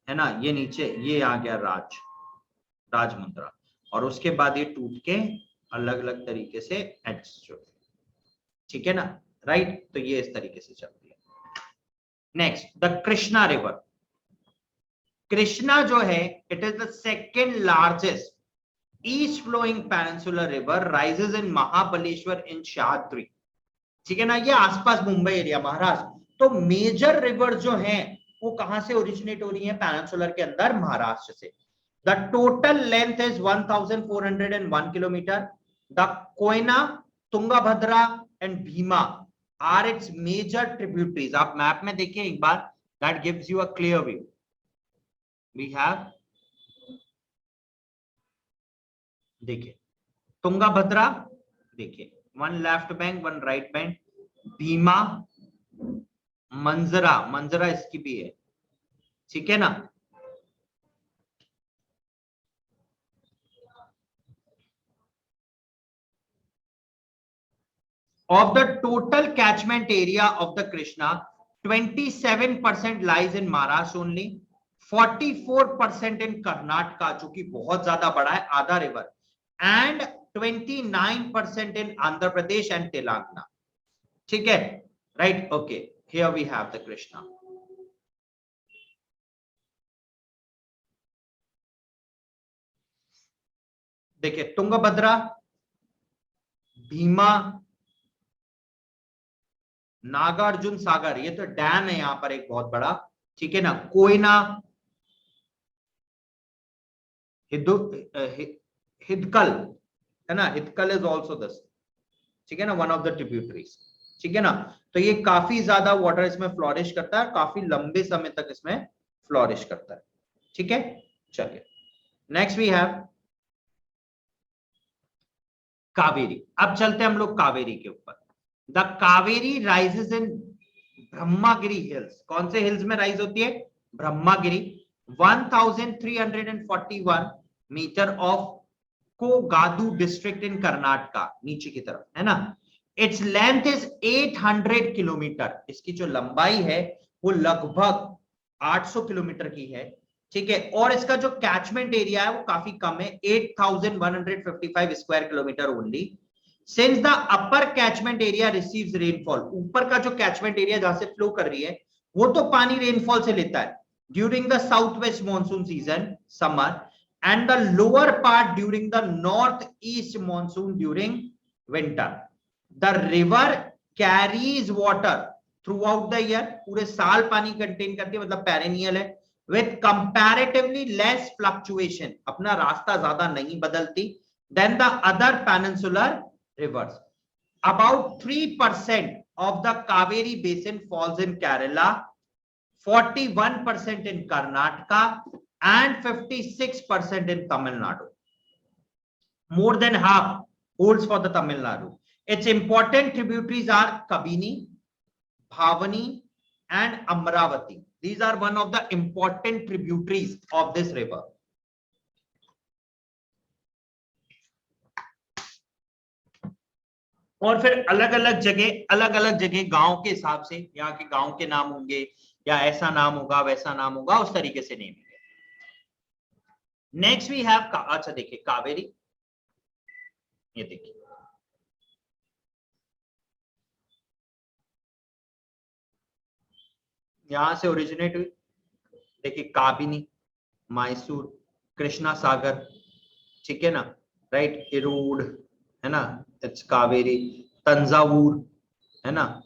A: है ना, ये नीचे ये आ गया राजमुंद्रा, और उसके बाद ये टूट के अलग अलग तरीके से एडजस्ट हो, ठीक है ना, राइट। तो ये इस तरीके से चलती है। Next the Krishna river. Krishna जो है it is the second largest east flowing peninsular river, rises in Mahabaleshwar in Sahyadri, ठीक है ना, ये आसपास मुंबई एरिया महाराष्ट्र। तो मेजर रिवर जो है वो कहां से ओरिजिनेट हो रही है, पेनिनसुलर के अंदर, महाराष्ट्र से। The total length is 1401 kilometre. The Koyna, Tungabhadra and Bhima are its major tributaries. आप मैप में देखिए एक बार, that gives you a clear view. We have, देखिए तुंगभद्रा, देखिए one left bank one right bank, Bhima, Manjra इसकी भी है, ठीक है ना। Of the total catchment area of the Krishna, 27% lies in Maharashtra only, 44% in Karnataka, जो कि बहुत ज्यादा बड़ा है, आधा river, and 29% in Andhra Pradesh and Telangana, ठीक है, right? Okay, here we have the Krishna. देखिए तुंगभद्रा, भीमा, नागार्जुन सागर, ये तो डैम है यहां पर एक बहुत बड़ा, ठीक है ना, कोयना, हिदकल, है ना, हिदकल इज ऑल्सो दिस, ठीक है ना, वन ऑफ द ट्रिब्यूटरीज, ठीक है ना। तो ये काफी ज्यादा वाटर इसमें फ्लोरिश करता है, काफी लंबे समय तक इसमें फ्लोरिश करता है, ठीक है। चलिए नेक्स्ट वी हैव कावेरी। अब चलते हैं हम लोग कावेरी के ऊपर। The Kaveri rises in Brahmagiri hills. कौन से हिल्स में राइज होती है, Brahmagiri. 1341 metre of Kodagu district in Karnataka, नीचे की तरफ, है ना। इट्स लेंथ इज 800 किलोमीटर, इसकी जो लंबाई है वो लगभग 800 किलोमीटर की है, ठीक है। और इसका जो कैचमेंट एरिया है वो काफी कम है, 8155 square kilometre only. Since the upper catchment area receives rainfall, ऊपर का जो कैचमेंट एरिया जहां से फ्लो कर रही है वो तो पानी रेनफॉल से लेता है, during the southwest monsoon season, summer, and the lower part during the northeast monsoon during winter. The river carries water throughout the year, पूरे साल पानी कंटेन करती है, मतलब पेरेनियल है, with comparatively less fluctuation, अपना रास्ता ज्यादा नहीं बदलती, than the other peninsular rivers. About 3% of the Kaveri basin falls in Kerala, 41% in Karnataka, and 56% in Tamil Nadu. More than half holds for the Tamil Nadu. Its important tributaries are Kabini, Bhavani, and Amravati. These are one of the important tributaries of this river. और फिर अलग अलग जगह गांव के हिसाब से, यहाँ के गांव के नाम होंगे, या ऐसा नाम होगा वैसा नाम होगा, उस तरीके से नेम है। नेक्स्ट वी हैव, अच्छा देखिए कावेरी, ये देखिए यहां से ओरिजिनेट हुई, देखिए काबिनी, मैसूर, कृष्णा सागर, ठीक है ना, राइट, इरोड है ना, इट्स कावेरी, तंजावुर है ना,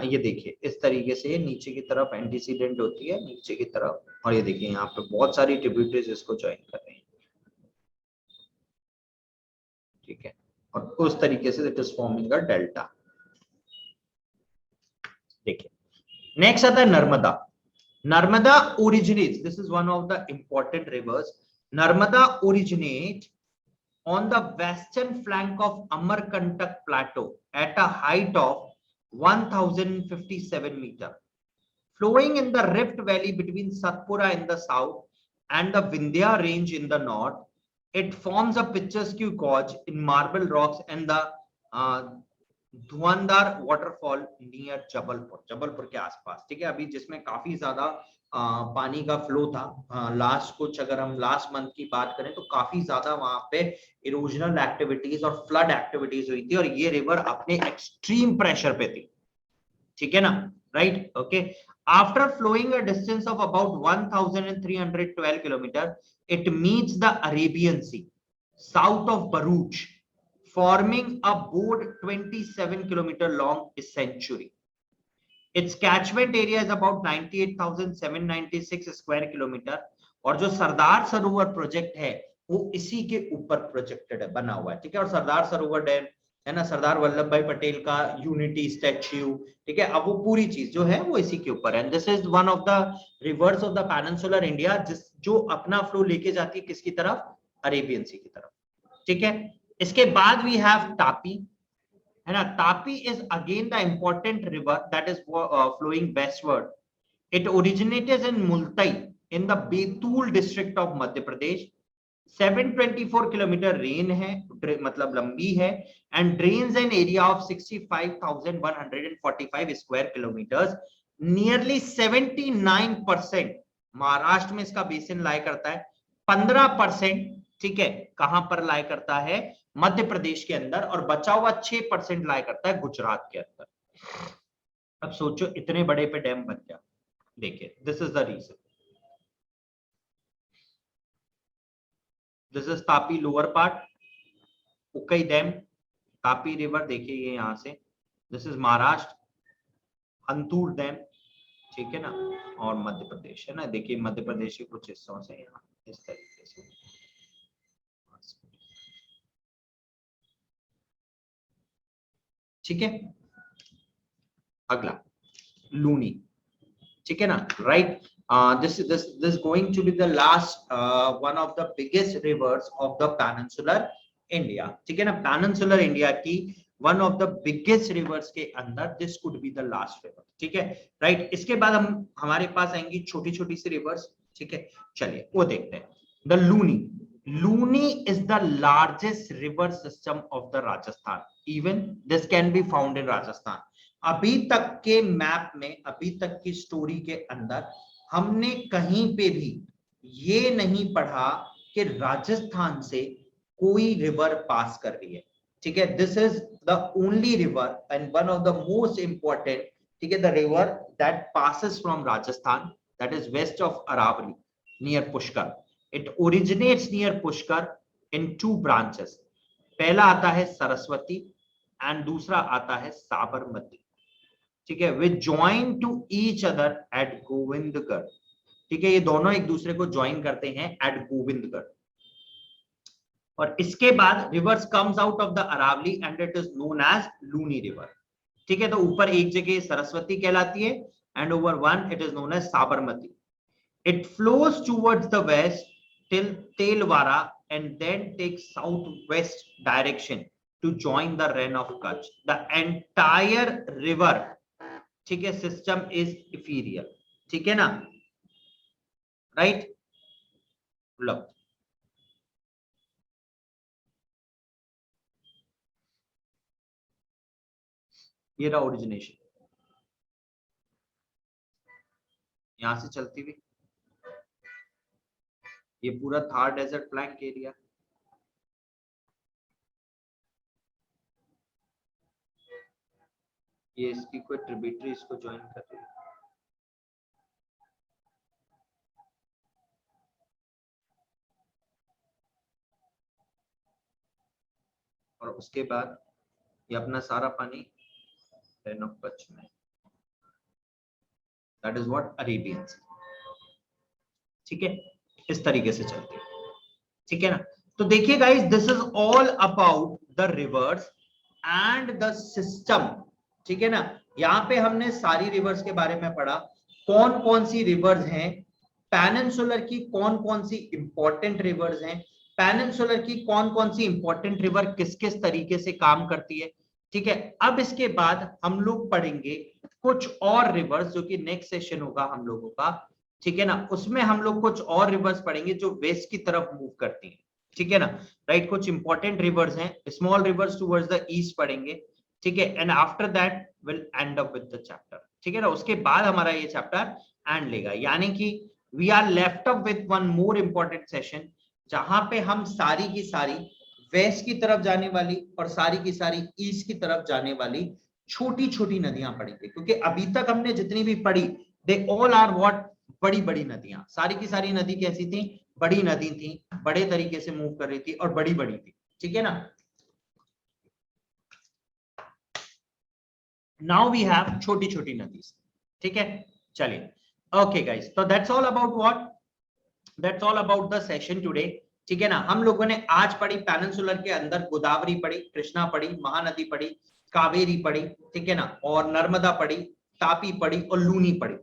A: ये देखिए इस तरीके से नीचे की तरफ एंटीसीडेंट होती है, नीचे की तरफ, और ये देखिए यहाँ पे बहुत सारी ट्रिब्यूटरीज इसको ज्वाइन कर रही हैं, ठीक है, और उस तरीके से it is forming a delta. देखिए नेक्स्ट आता है Narmada. Narmada originates, this is one of the important rivers, Narmada originate on the western flank of Amarkantak plateau at a height of 1057 meter, flowing in the Rift Valley between Satpura in the south and the Vindhya range in the north. It forms a picturesque gorge in marble rocks and the Dhuandhar waterfall near Jabalpur के आसपास, ठीक है, अभी जिसमें काफी ज्यादा पानी का फ्लो था, लास्ट कुछ अगर हम लास्ट मंथ की बात करें तो काफी ज्यादा वहां पे इरोजनल एक्टिविटीज और फ्लड एक्टिविटीज हुई थी, और ये रिवर अपने एक्सट्रीम प्रेशर पे थी, ठीक है ना, right, okay. After flowing a distance of about 1312 kilometre, it meets the Arabian sea south of Bharuch, forming a broad 27 kilometer long estuary. Its catchment area is about 98,796 square kilometer, और जो Sardar Sarovar project है वो इसी के ऊपर प्रोजेक्टेड है, बना हुआ है, ठीक है, और सरदार सरोवर डैम है ना, सरदार वल्लभ भाई पटेल का यूनिटी स्टैच्यू, ठीक है, अब वो पूरी चीज जो है वो इसी के ऊपर है। This is one of the reverse of the peninsular India, जो अपना फ्लो लेके जाती है किसकी तरफ, अरेबियन सी की तरफ, ठीक है। इसके बाद वी हैव तापी, है ना, Tapi is again the important river that is flowing westward. It originated in Multai in the Betul district of Madhya Pradesh. 724 kilometre ran है, मतलब लंबी है, and drains an area of 65,145 square kilometres. Nearly 79% Maharashtra में इसका बेसिन लाई करता है, 15%, ठीक है, कहां पर लाई करता है, मध्य प्रदेश के अंदर, और बचा हुआ 6% लाई करता है गुजरात के अंदर। अब सोचो इतने बड़े पे डैम बन गया, देखिए this is the region. This is Tapi lower part, Ukai dam, Tapi river, देखिए ये यहां से, दिस इज महाराष्ट्र, हंतूर डैम, ठीक है ना, और मध्य प्रदेश है ना, देखिए मध्य प्रदेश के कुछ हिस्सों से यहाँ इस तरीके से, ठीक है। अगला लूनी, ठीक है ना, right, this going to be the last one of the biggest rivers of the peninsular India, ठीक है ना, peninsular India की one of the biggest rivers के अंदर this could be the last river, ठीक है, राइट। इसके बाद हम हमारे पास आएंगी छोटी छोटी सी रिवर्स, ठीक है, चलिए वो देखते हैं। The Luni is the largest river system of the Rajasthan. Even this can be found in Rajasthan. अभी तक के मैप में, अभी तक की स्टोरी के अंदर हमने कहीं पे भी ये नहीं पढ़ा कि राजस्थान से कोई रिवर पास कर रही है, ठीक है। This is the only river and one of the most important, ठीक है, the river that passes from Rajasthan, that is west of Aravali near Pushkar. It originates near Pushkar in two branches. पहला आता है सरस्वती and दूसरा आता है साबरमती, ठीक है, which join to each other at Govindgarh, ठीक है, ये दोनों एक दूसरे को ज्वाइन करते हैं at गोविंदगढ़। और इसके बाद rivers comes out of the Aravalli and it is known as Luni river, ठीक है। तो ऊपर एक जगह सरस्वती कहलाती है and over one it is known as Sabarmati. It flows towards the west till Telwara and then takes south west direction to join the Rann of Kutch. The entire river, ठीक है, सिस्टम इज इफीरियल, ठीक है ना, राइट। लो ये रहा ओरिजिनेशन, यहां से चलती हुई ये पूरा थार डेजर्ट प्लैंक एरिया, ये इसकी कोई ट्रिब्यूटरी इसको ज्वाइन कर रही है, और उसके बाद ये अपना सारा पानी रेन ऑफ कच्छ में, दैट इज व्हाट अरेबियन सी, ठीक है, इस तरीके से चलती है, ठीक है ना। तो देखिए guys, this is all about the reverse and the system, ठीक है ना। यहाँ पे हमने सारी रिवर्स के बारे में पढ़ा, कौन कौन सी रिवर्स हैं, पेनिनसुलर की कौन कौन सी इंपॉर्टेंट रिवर्स हैं, पेनिनसुलर की कौन कौन सी इंपॉर्टेंट रिवर किस किस तरीके से काम करती है, ठीक है। अब इसके बाद हम लोग पढ़ेंगे कुछ और रिवर्स जो कि नेक्स्ट सेशन होगा हम लोगों का, ठीक है ना। उसमें हम लोग कुछ और रिवर्स पढ़ेंगे जो वेस्ट की तरफ मूव करती हैं, ठीक है ना, राइट। कुछ इंपॉर्टेंट रिवर्स हैं, small reverse towards the east पढ़ेंगे, ठीक है। And after that will end up with the chapter, ठीक है ना। उसके बाद हमारा ये चैप्टर एंड लेगा, यानी कि we are left up with one more important session जहां पे हम सारी की सारी वेस्ट की तरफ जाने वाली और सारी की सारी ईस्ट की तरफ जाने वाली छोटी छोटी नदियां पढ़ेंगे, क्योंकि अभी तक हमने जितनी भी पढ़ी दे ऑल आर व्हाट, बड़ी बड़ी नदियां, सारी की सारी नदी कैसी थी, बड़ी नदी थी, बड़े तरीके से मूव कर रही थी और बड़ी बड़ी थी, ठीक है ना। नाउ वी हैव छोटी छोटी नदी, ठीक है। चलिए, ओके गाइस, तो that's all about what, that's all about the session today, ठीक है ना। हम लोगों ने आज पढ़ी पेनिनसुलर के अंदर गोदावरी पढ़ी, कृष्णा पढ़ी, महानदी पढ़ी, कावेरी पढ़ी, ठीक है ना, और नर्मदा पढ़ी, तापी पढ़ी और लूनी पढ़ी।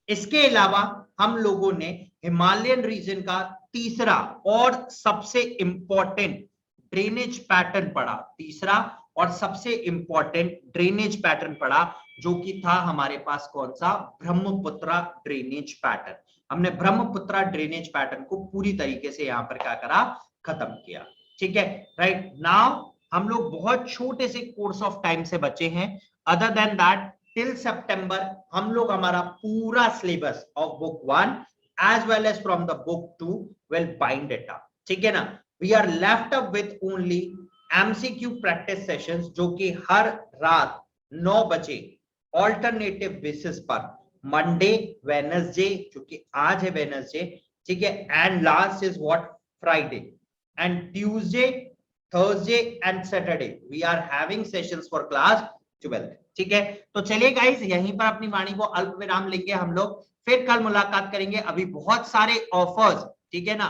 A: इसके अलावा हम लोगों ने हिमालयन रीजन का तीसरा और सबसे इंपॉर्टेंट ड्रेनेज पैटर्न पढ़ा, तीसरा और सबसे इंपॉर्टेंट ड्रेनेज पैटर्न पढ़ा, जो कि था हमारे पास कौन सा, ब्रह्मपुत्रा ड्रेनेज पैटर्न। हमने ब्रह्मपुत्रा ड्रेनेज पैटर्न को पूरी तरीके से यहाँ पर क्या करा, खत्म किया, ठीक है, राइट। नाउ हम लोग बहुत छोटे से कोर्स ऑफ टाइम से बचे हैं, other than that till September हम लोग हमारा पूरा syllabus of book 1 as well as from the book 2 will bind it up, ठीक है ना। We are left up with only MCQ practice sessions, जो कि हर रात 9 बजे ऑल्टरनेटिव बेसिस पर मंडे, वेडनेसडे, क्योंकि आज है वेडनेसडे, ठीक है, and last is what, Friday, and Tuesday, Thursday and Saturday we are having sessions for class 12, ठीक है। तो चलिए गाइस, यहीं पर अपनी वाणी को अल्प विराम लेंगे हम लोग, फिर कल मुलाकात करेंगे। अभी बहुत सारे ऑफर्स, ठीक है ना,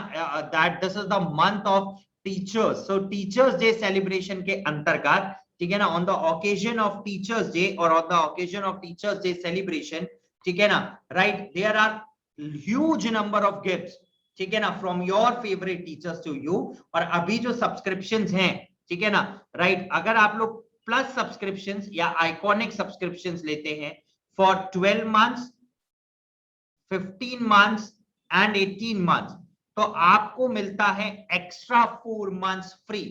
A: that this is the month of teachers, so teachers day celebration के अंतर्गत, ठीक है ना, on the occasion of teachers day और on the occasion of teachers day celebration, ठीक है ना, right, there are huge number of gifts, ठीक है ना, from your favourite teachers to you. और अभी जो सब्सक्रिप्शंस हैं, ठीक है ना, राइट, अगर आप लोग प्लस सब्सक्रिप्शंस या आइकॉनिक सब्सक्रिप्शंस लेते हैं for 12 months, 15 months and 18 months, तो आपको मिलता है एक्स्ट्रा 4 मंथ्स फ्री,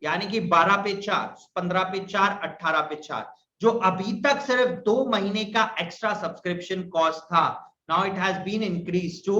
A: यानी कि 12 पे 4, 15 पे 4, 18 पे 4, जो अभी तक सिर्फ 2 महीने का एक्स्ट्रा सब्सक्रिप्शन कॉस्ट था, now it has been increase to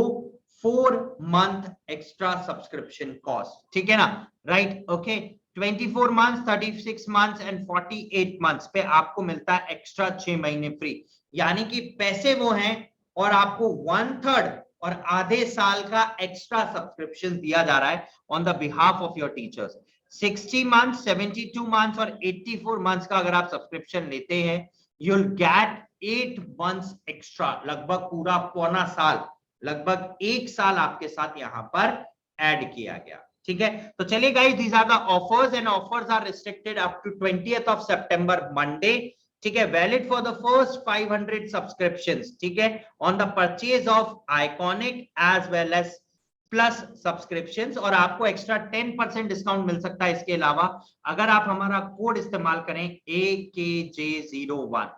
A: 4 month extra subscription cost, ठीक है ना, right, okay. 24 months, 36 months and 48 months पे आपको मिलता है एक्स्ट्रा 6 महीने फ्री, यानी कि पैसे वो हैं और आपको 1/3 और आधे साल का एक्स्ट्रा सब्सक्रिप्शन दिया जा रहा है on the behalf of your teachers. 60 months, 72 months और 84 मंथ्स का अगर आप सब्सक्रिप्शन लेते हैं, you'll get 8 months एक्स्ट्रा, लगभग पूरा पौना साल, लगभग 1 साल आपके साथ यहां पर ऐड किया गया। ठीक है, तो चलिए guys, these are the offers and offers are restricted up to 20th of September Monday. ठीक है, valid for the first 500 subscriptions. ठीक है, on the purchase of iconic as well as plus subscriptions, और आपको एक्स्ट्रा 10% डिस्काउंट मिल सकता है इसके अलावा अगर आप हमारा कोड इस्तेमाल करें AKJ01।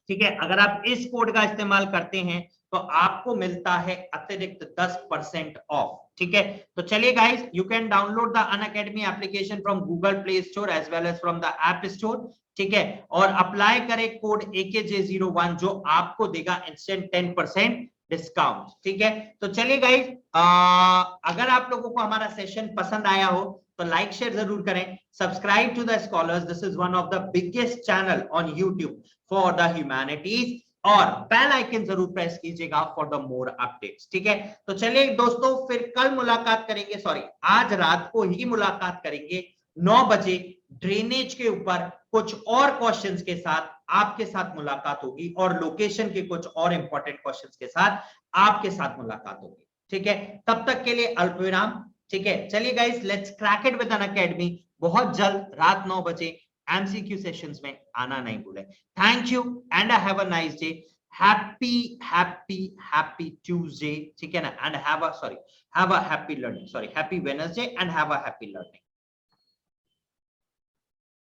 A: ठीक है, अगर आप इस कोड का इस्तेमाल करते हैं तो आपको मिलता है अतिरिक्त 10% ऑफ। ठीक है, तो चलिए guys, you can download the Unacademy application from Google Play Store as well as from the App Store. ठीक है, और अप्लाई करें कोड AKJ01 जो आपको देगा इंस्टेंट 10% डिस्काउंट। ठीक है, तो चलिए गाइस, अगर आप लोगों को हमारा सेशन पसंद आया हो तो लाइक शेयर जरूर करें, subscribe to the Scholars, this is one of the biggest channel on YouTube for the humanities, और बेल आइकन जरूर प्रेस कीजिएगा फॉर द मोर अपडेट्स। ठीक है, तो चलिए दोस्तों, फिर कल मुलाकात करेंगे, सॉरी आज रात को ही मुलाकात करेंगे 9 बजे ड्रेनेज के ऊपर कुछ और क्वेश्चंस के साथ आपके साथ मुलाकात होगी, और लोकेशन के कुछ और इंपॉर्टेंट क्वेश्चंस के साथ आपके साथ मुलाकात होगी। ठीक है, तब तक के लिए अल्पविराम। ठीक है, चलिए guys, let's crack it with Unacademy. बहुत जल्द रात 9 बजे एमसीक्यू सेशंस में आना नहीं भूलें। Thank you and have a nice day. Happy Tuesday. ठीक है ना, and have a happy learning, sorry happy Wednesday and have a happy learning.